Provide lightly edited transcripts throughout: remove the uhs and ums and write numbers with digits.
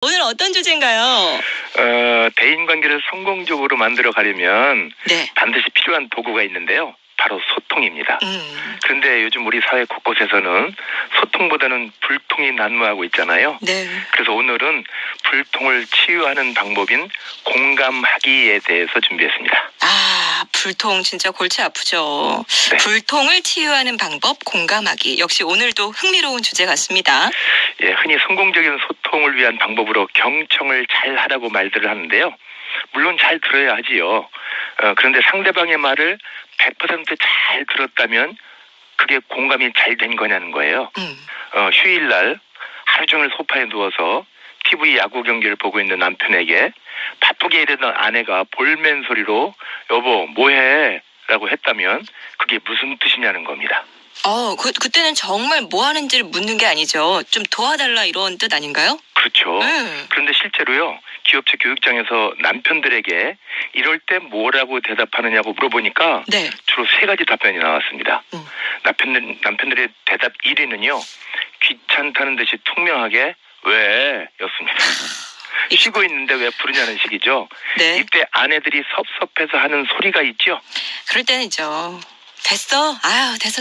오늘 어떤 주제인가요? 대인관계를 성공적으로 만들어 가려면 네. 반드시 필요한 도구가 있는데요. 바로 소통입니다. 그런데 요즘 우리 사회 곳곳에서는 소통보다는 불통이 난무하고 있잖아요. 네. 그래서 오늘은 불통을 치유하는 방법인 공감하기에 대해서 준비했습니다. 아, 불통 진짜 골치 아프죠. 네. 불통을 치유하는 방법 공감하기. 역시 오늘도 흥미로운 주제 같습니다. 예, 흔히 성공적인 소통을 위한 방법으로 경청을 잘 하라고 말들을 하는데요. 물론 잘 들어야 하지요. 그런데 상대방의 말을 100%잘 들었다면 그게 공감이 잘 된 거냐는 거예요. 휴일날 하루 종일 소파에 누워서 TV 야구 경기를 보고 있는 남편에게 바쁘게 일하던 아내가 볼멘 소리로 여보 뭐해? 라고 했다면 그게 무슨 뜻이냐는 겁니다. 그때는 정말 뭐 하는지를 묻는 게 아니죠. 좀 도와달라 이런 뜻 아닌가요? 그렇죠. 그런데 실제로요. 기업체 교육장에서 남편들에게 이럴 때 뭐라고 대답하느냐고 물어보니까 네. 주로 3가지 답변이 나왔습니다. 남편들의 대답 1위는요. 귀찮다는 듯이 투명하게 왜? 였습니다. 쉬고 있는데 왜 부르냐는 식이죠. 네. 이때 아내들이 섭섭해서 하는 소리가 있죠. 그럴 때는 있죠. 됐어. 아유, 됐어.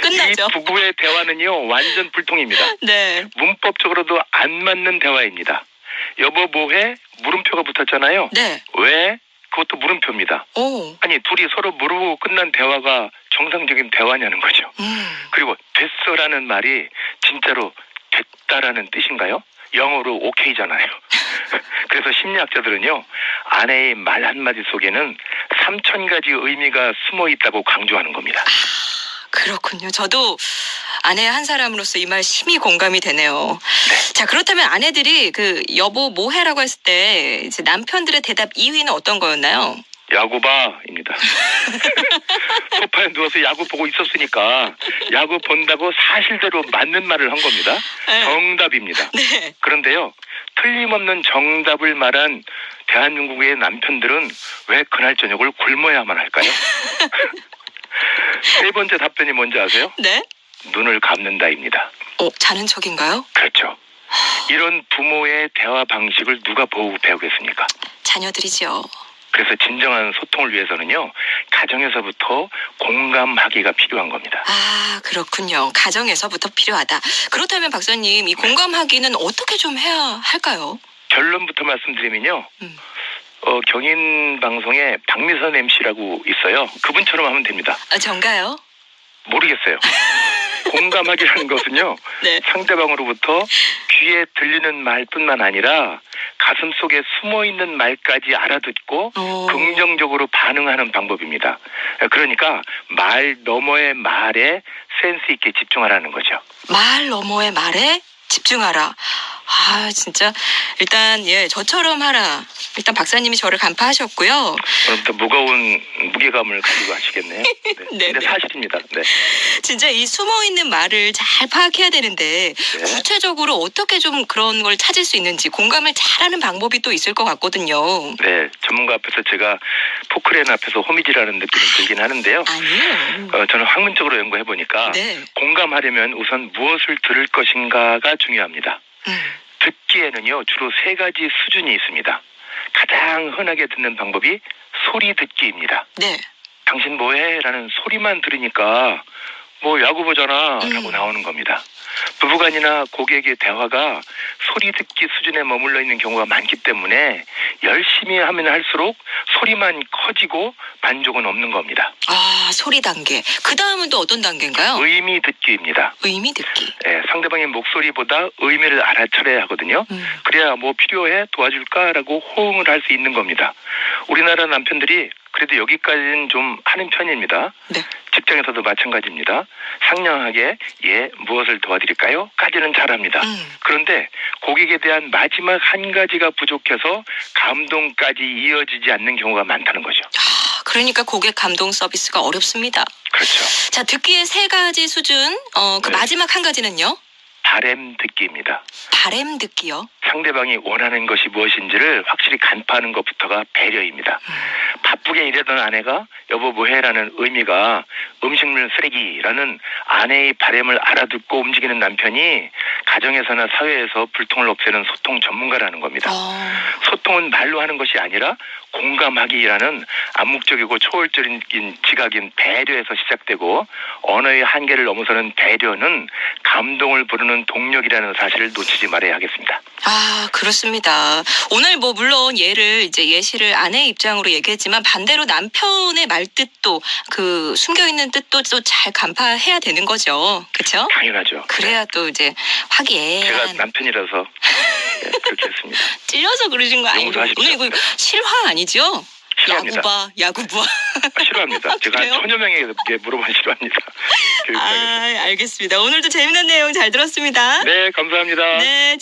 끝나죠. 이 부부의 대화는요. 완전 불통입니다. 네. 문법적으로도 안 맞는 대화입니다. 여보 뭐해? 물음표가 붙었잖아요. 네. 왜? 그것도 물음표입니다. 오. 아니 둘이 서로 물어보고 끝난 대화가 정상적인 대화냐는 거죠. 그리고 됐어라는 말이 진짜로 됐다라는 뜻인가요? 영어로 오케이잖아요. 그래서 심리학자들은요. 아내의 말 한마디 속에는 3000가지 의미가 숨어 있다고 강조하는 겁니다. 그렇군요. 저도 아내 한 사람으로서 이 말 심히 공감이 되네요. 자, 그렇다면 아내들이 그 여보 뭐해라고 했을 때 이제 남편들의 대답 2위는 어떤 거였나요? 야구 봐입니다. 소파에 누워서 야구 보고 있었으니까 야구 본다고 사실대로 맞는 말을 한 겁니다. 네. 정답입니다. 네. 그런데요. 틀림없는 정답을 말한 대한민국의 남편들은 왜 그날 저녁을 굶어야만 할까요? 3번째 답변이 뭔지 아세요? 네? 눈을 감는다입니다. 자는 척인가요? 그렇죠. 이런 부모의 대화 방식을 누가 보고 배우겠습니까? 자녀들이죠. 그래서 진정한 소통을 위해서는요. 가정에서부터 공감하기가 필요한 겁니다. 아, 그렇군요. 가정에서부터 필요하다. 그렇다면 박사님, 이 공감하기는 어떻게 좀 해야 할까요? 결론부터 말씀드리면요. 경인 방송에 박미선 MC라고 있어요. 그분처럼 하면 됩니다. 전가요? 모르겠어요. 공감하기라는 것은요. 네. 상대방으로부터 귀에 들리는 말뿐만 아니라 가슴 속에 숨어있는 말까지 알아듣고 긍정적으로 반응하는 방법입니다. 그러니까 말 너머의 말에 센스 있게 집중하라는 거죠. 말 너머의 말에 집중하라. 아, 진짜 일단 저처럼 하라. 일단 박사님이 저를 간파하셨고요. 오늘부터 무거운 무게감을 가지고 하시겠네요. 네, 근데 사실입니다. 네. 진짜 이 숨어있는 말을 잘 파악해야 되는데 구체적으로 어떻게 좀 그런 걸 찾을 수 있는지 공감을 잘하는 방법이 또 있을 것 같거든요. 네, 전문가 앞에서 제가 포크레인 앞에서 호미질하는 느낌이 들긴 하는데요. 아니요. 저는 학문적으로 연구해보니까 네. 공감하려면 우선 무엇을 들을 것인가가 중요합니다. 듣기에는요 주로 3가지 수준이 있습니다. 가장 흔하게 듣는 방법이 소리 듣기입니다. 네. 당신 뭐해? 라는 소리만 들으니까 뭐 야구 보잖아 라고 나오는 겁니다. 부부간이나 고객의 대화가 소리 듣기 수준에 머물러 있는 경우가 많기 때문에 열심히 하면 할수록 소리만 커지고 만족은 없는 겁니다. 아, 소리 단계. 그 다음은 또 어떤 단계인가요? 의미 듣기입니다. 의미 듣기. 네, 상대방의 목소리보다 의미를 알아차려야 하거든요. 그래야 뭐 필요해 도와줄까라고 호응을 할 수 있는 겁니다. 우리나라 남편들이 그래도 여기까지는 좀 하는 편입니다. 네. 직장에서도 마찬가지입니다. 상냥하게 무엇을 도와드릴까요? 까지는 잘합니다. 그런데 고객에 대한 마지막 한 가지가 부족해서 감동까지 이어지지 않는 경우가 많다는 거죠. 그러니까 고객 감동 서비스가 어렵습니다. 그렇죠. 자, 듣기의 3가지 수준. 그 네. 마지막 한 가지는요? 바램 듣기입니다. 바램 듣기요? 상대방이 원하는 것이 무엇인지를 확실히 간파하는 것부터가 배려입니다. 바쁘게 일하던 아내가 여보 뭐해라는 의미가 음식물 쓰레기라는 아내의 바램을 알아듣고 움직이는 남편이 가정에서나 사회에서 불통을 없애는 소통 전문가라는 겁니다. 소통은 말로 하는 것이 아니라 공감하기라는 암묵적이고 초월적인 지각인 배려에서 시작되고 언어의 한계를 넘어서는 배려는 감동을 부르는 동력이라는 사실을 놓치지 말아야 하겠습니다. 아, 그렇습니다. 오늘 뭐 물론 예시를 아내의 입장으로 얘기했지만 반대로 남편의 말뜻도 그 숨겨 있는 뜻도 또 잘 간파해야 되는 거죠. 그렇죠? 당연하죠. 그래야 또 이제 화기애애한. 제가 남편이라서 그렇게 했습니다. 찔려서 그러신 거 아니고 용서하십시오. 오늘 이거 실화 아니죠? 싫어합니다. 야구바. 싫어합니다. 제가 한 그래요? 1000여 명에게 물어보면 싫어합니다. 교육장에서. 알겠습니다. 오늘도 재미난 내용 잘 들었습니다. 네, 감사합니다. 네.